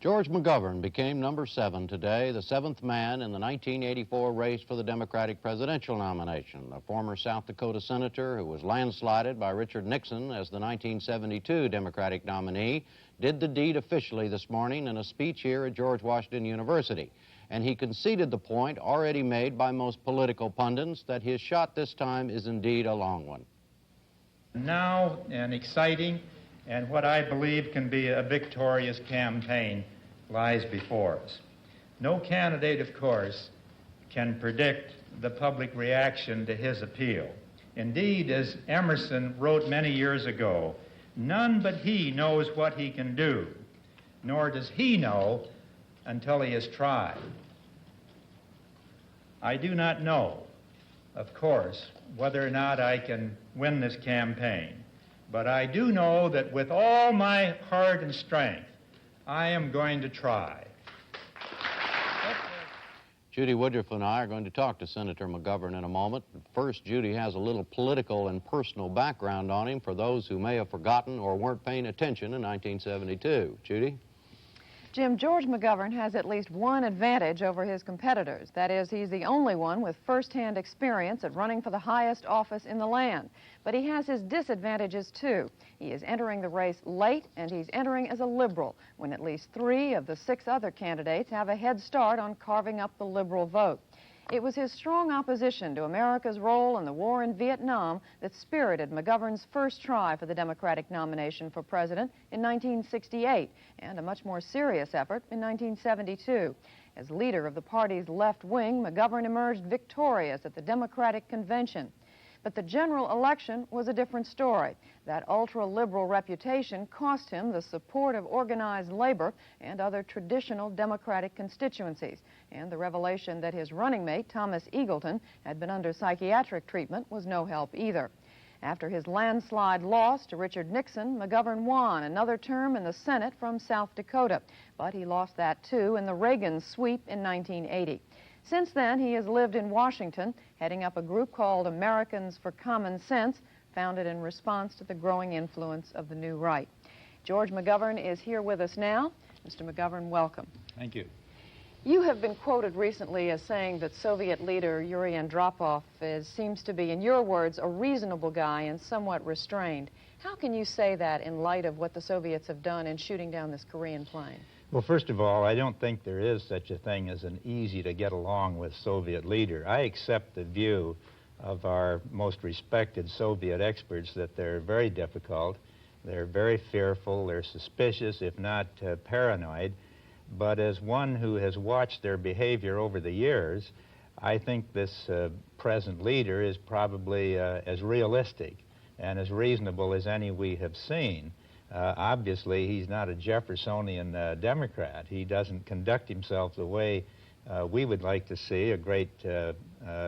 George McGovern became number 7 today, the 7th man in the 1984 race for the Democratic presidential nomination. The former South Dakota senator, who was landslided by Richard Nixon as the 1972 Democratic nominee, did the deed officially this morning in a speech here at George Washington University. And he conceded the point already made by most political pundits that his shot this time is indeed a long one. Now an exciting and what I believe can be a victorious campaign lies before us. No candidate, of course, can predict the public reaction to his appeal. Indeed, as Emerson wrote many years ago, none but he knows what he can do, nor does he know until he has tried. I do not know, of course, whether or not I can win this campaign, but I do know that with all my heart and strength, I am going to try. Judy Woodruff and I are going to talk to Senator McGovern in a moment. First, Judy has a little political and personal background on him for those who may have forgotten or weren't paying attention in 1972. Judy? Jim, George McGovern has at least one advantage over his competitors. That is, he's the only one with first-hand experience at running for the highest office in the land. But he has his disadvantages, too. He is entering the race late, and he's entering as a liberal, when at least 3 of the 6 other candidates have a head start on carving up the liberal vote. It was his strong opposition to America's role in the war in Vietnam that spirited McGovern's first try for the Democratic nomination for president in 1968, and a much more serious effort in 1972. As leader of the party's left wing, McGovern emerged victorious at the Democratic convention. But the general election was a different story. That ultra-liberal reputation cost him the support of organized labor and other traditional Democratic constituencies. And the revelation that his running mate, Thomas Eagleton, had been under psychiatric treatment was no help either. After his landslide loss to Richard Nixon, McGovern won another term in the Senate from South Dakota. But he lost that, too, in the Reagan sweep in 1980. Since then, he has lived in Washington, heading up a group called Americans for Common Sense, founded in response to the growing influence of the New Right. George McGovern is here with us now. Mr. McGovern, welcome. Thank you. You have been quoted recently as saying that Soviet leader Yuri Andropov seems to be, in your words, a reasonable guy and somewhat restrained. How can you say that in light of what the Soviets have done in shooting down this Korean plane? Well, first of all, I don't think there is such a thing as an easy-to-get-along-with Soviet leader. I accept the view of our most respected Soviet experts that they're very difficult, they're very fearful, they're suspicious, if not paranoid. But as one who has watched their behavior over the years, I think this present leader is probably as realistic and as reasonable as any we have seen. Obviously, he's not a Jeffersonian Democrat. He doesn't conduct himself the way we would like to see a great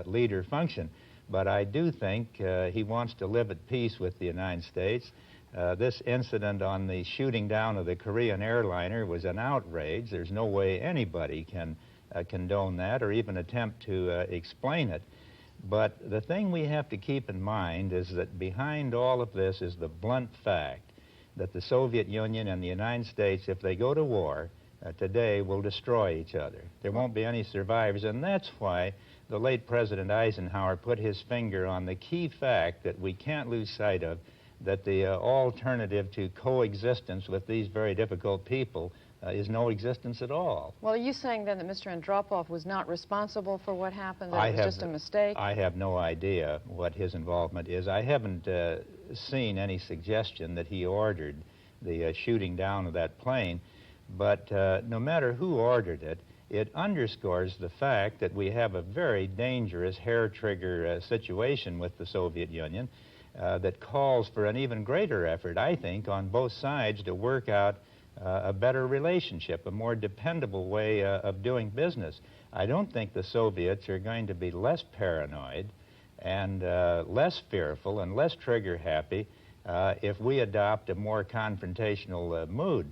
leader function. But I do think he wants to live at peace with the United States. This incident on the shooting down of the Korean airliner was an outrage. There's no way anybody can condone that or even attempt to explain it. But the thing we have to keep in mind is that behind all of this is the blunt fact that the Soviet Union and the United States, if they go to war today, will destroy each other. There won't be any survivors, and that's why the late President Eisenhower put his finger on the key fact that we can't lose sight of, that the alternative to coexistence with these very difficult people is no existence at all. Well, are you saying then that Mr. Andropov was not responsible for what happened, that it was just a mistake? I have no idea what his involvement is. I haven't seen any suggestion that he ordered the shooting down of that plane, but no matter who ordered it, it underscores the fact that we have a very dangerous hair-trigger situation with the Soviet Union that calls for an even greater effort, I think, on both sides to work out a better relationship, a more dependable way of doing business. I don't think the Soviets are going to be less paranoid and less fearful and less trigger-happy if we adopt a more confrontational mood.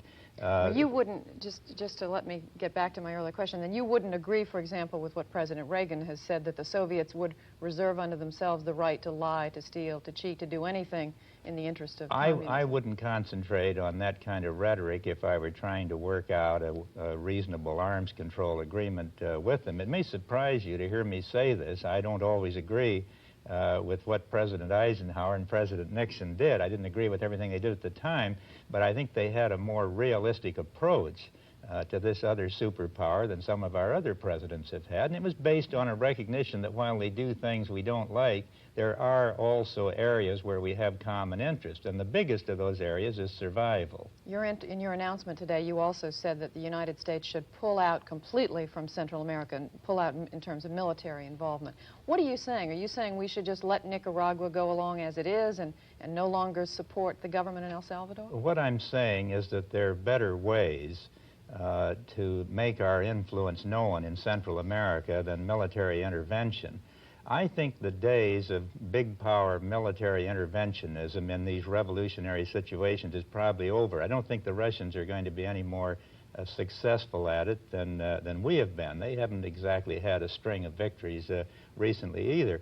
You wouldn't, just to let me get back to my earlier question, then you wouldn't agree, for example, with what President Reagan has said, that the Soviets would reserve unto themselves the right to lie, to steal, to cheat, to do anything in the interest of communism? I wouldn't concentrate on that kind of rhetoric if I were trying to work out a reasonable arms control agreement with them. It may surprise you to hear me say this. I don't always agree with what President Eisenhower and President Nixon did. I didn't agree with everything they did at the time, but I think they had a more realistic approach to this other superpower than some of our other presidents have had. And it was based on a recognition that while they do things we don't like, there are also areas where we have common interest. And the biggest of those areas is survival. In your announcement today, you also said that the United States should pull out completely from Central America, and pull out in terms of military involvement. What are you saying? Are you saying we should just let Nicaragua go along as it is and no longer support the government in El Salvador? What I'm saying is that there are better ways to make our influence known in Central America than military intervention. I think the days of big power military interventionism in these revolutionary situations is probably over. I don't think the Russians are going to be any more successful at it than we have been. They haven't exactly had a string of victories recently either.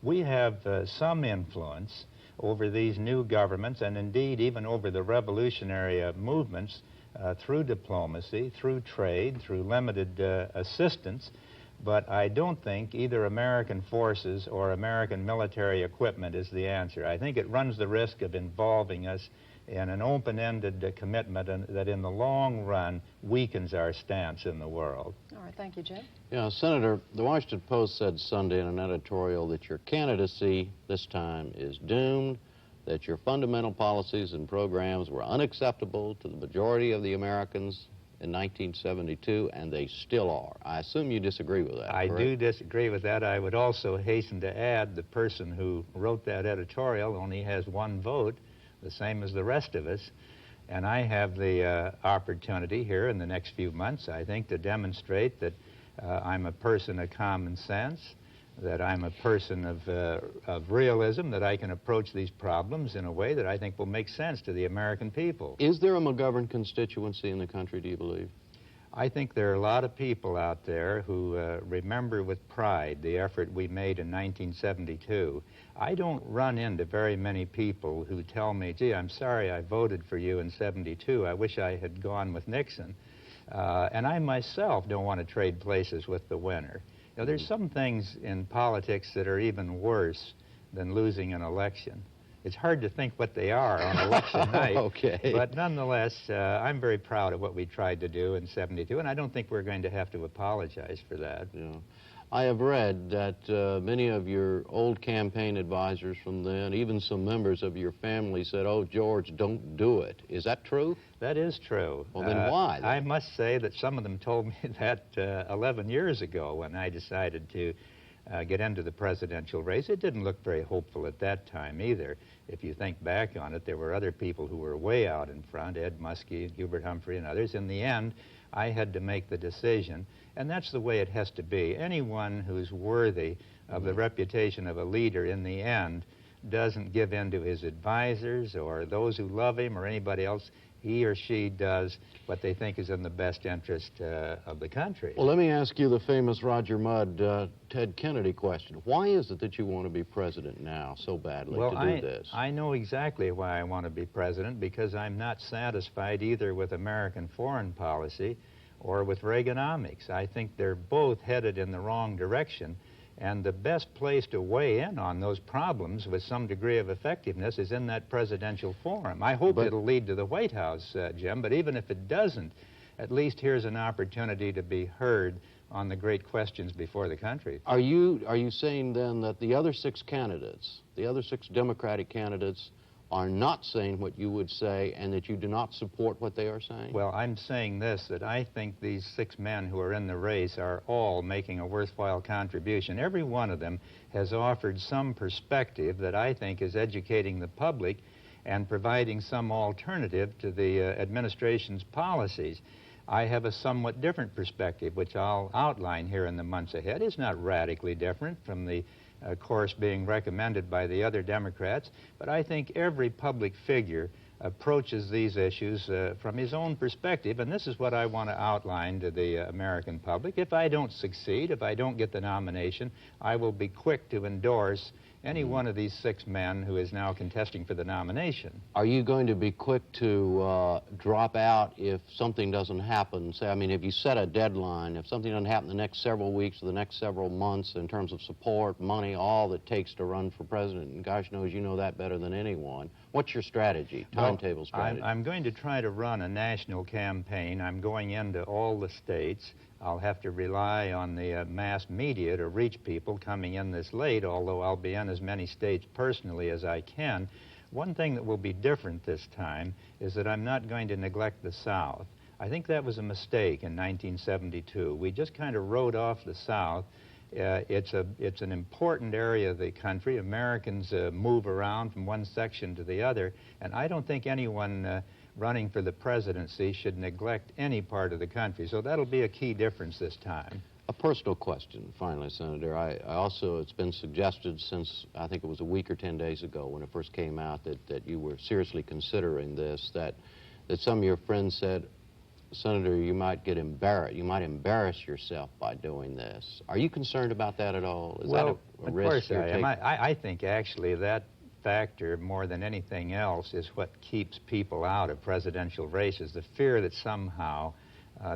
We have some influence over these new governments and indeed even over the revolutionary movements through diplomacy, through trade, through limited assistance. But I don't think either American forces or American military equipment is the answer. I think it runs the risk of involving us in an open-ended commitment that in the long run weakens our stance in the world. All right, thank you, Jay. Yeah, Senator, the Washington Post said Sunday in an editorial that your candidacy this time is doomed, that your fundamental policies and programs were unacceptable to the majority of the Americans in 1972, and they still are. I assume you disagree with that, I correct? do disagree with that. I would also hasten to add the person who wrote that editorial only has one vote, the same as the rest of us, and I have the opportunity here in the next few months, I think, to demonstrate that I'm a person of common sense, that I'm a person of realism, that I can approach these problems in a way that I think will make sense to the American people. Is there a McGovern constituency in the country, do you believe? I think there are a lot of people out there who remember with pride the effort we made in 1972. I don't run into very many people who tell me, gee, I'm sorry I voted for you in '72. I wish I had gone with Nixon. And I myself don't want to trade places with the winner. You know, there's some things in politics that are even worse than losing an election. It's hard to think what they are on election night. Okay. But nonetheless, I'm very proud of what we tried to do in '72, and I don't think we're going to have to apologize for that. Yeah. I have read that many of your old campaign advisors from then, even some members of your family said, oh, George, don't do it. Is that true? That is true. Well, then why? I must say that some of them told me that 11 years ago when I decided to get into the presidential race. It didn't look very hopeful at that time either. If you think back on it, there were other people who were way out in front, Ed Muskie, Hubert Humphrey, and others. In the end, I had to make the decision, and that's the way it has to be. Anyone who's worthy of the reputation of a leader in the end doesn't give in to his advisors or those who love him or anybody else. He or she does what they think is in the best interest of the country. Well, let me ask you the famous Roger Mudd, Ted Kennedy question. Why is it that you want to be president now so badly to do this? I know exactly why I want to be president, because I'm not satisfied either with American foreign policy or with Reaganomics. I think they're both headed in the wrong direction. And the best place to weigh in on those problems with some degree of effectiveness is in that presidential forum. I hope it'll lead to the White House, Jim, but even if it doesn't, at least here's an opportunity to be heard on the great questions before the country. Are you saying then that the other six candidates, the other six Democratic candidates, are not saying what you would say and that you do not support what they are saying? Well, I'm saying this, that I think these six men who are in the race are all making a worthwhile contribution. Every one of them has offered some perspective that I think is educating the public and providing some alternative to the administration's policies. I have a somewhat different perspective, which I'll outline here in the months ahead. It's not radically different from the course being recommended by the other Democrats, but I think every public figure approaches these issues from his own perspective, and this is what I want to outline to the American public. If I don't succeed, if I don't get the nomination, I will be quick to endorse any one of these 6 men who is now contesting for the nomination. Are you going to be quick to drop out if something doesn't happen? Say, I mean, if you set a deadline, if something doesn't happen the next several weeks or the next several months in terms of support, money, all it takes to run for president, and gosh knows you know that better than anyone, what's your strategy, timetable strategy? I'm going to try to run a national campaign. I'm going into all the states. I'll have to rely on the mass media to reach people coming in this late, although I'll be in as many states personally as I can. One thing that will be different this time is that I'm not going to neglect the South. I think that was a mistake in 1972. We just kind of wrote off the South. It's an important area of the country. Americans move around from one section to the other, and I don't think anyone running for the presidency should neglect any part of the country. So that'll be a key difference this time. A personal question, finally, Senator. I also, it's been suggested since, I think it was a week or 10 days ago when it first came out that you were seriously considering this, that some of your friends said, Senator, you might get embarrassed. You might embarrass yourself by doing this. Are you concerned about that at all? Is that a risk you're taking? Of course I am. I think actually that factor, more than anything else, is what keeps people out of presidential races, the fear that somehow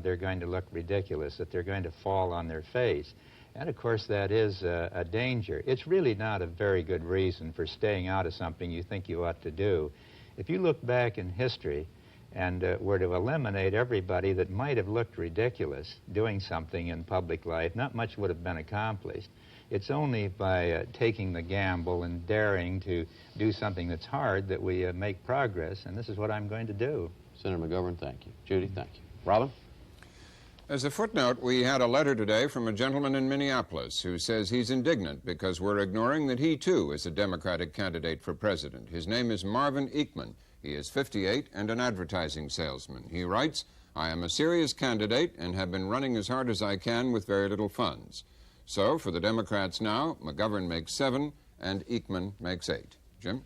they're going to look ridiculous, that they're going to fall on their face. And of course that is a danger. It's really not a very good reason for staying out of something you think you ought to do. If you look back in history and were to eliminate everybody that might have looked ridiculous doing something in public life, not much would have been accomplished. It's only by taking the gamble and daring to do something that's hard that we make progress, and this is what I'm going to do. Senator McGovern, thank you. Judy, thank you. Robin? As a footnote, we had a letter today from a gentleman in Minneapolis who says he's indignant because we're ignoring that he, too, is a Democratic candidate for president. His name is Marvin Ekman. He is 58 and an advertising salesman. He writes, I am a serious candidate and have been running as hard as I can with very little funds. So, for the Democrats now, McGovern makes 7 and Ekman makes 8. Jim?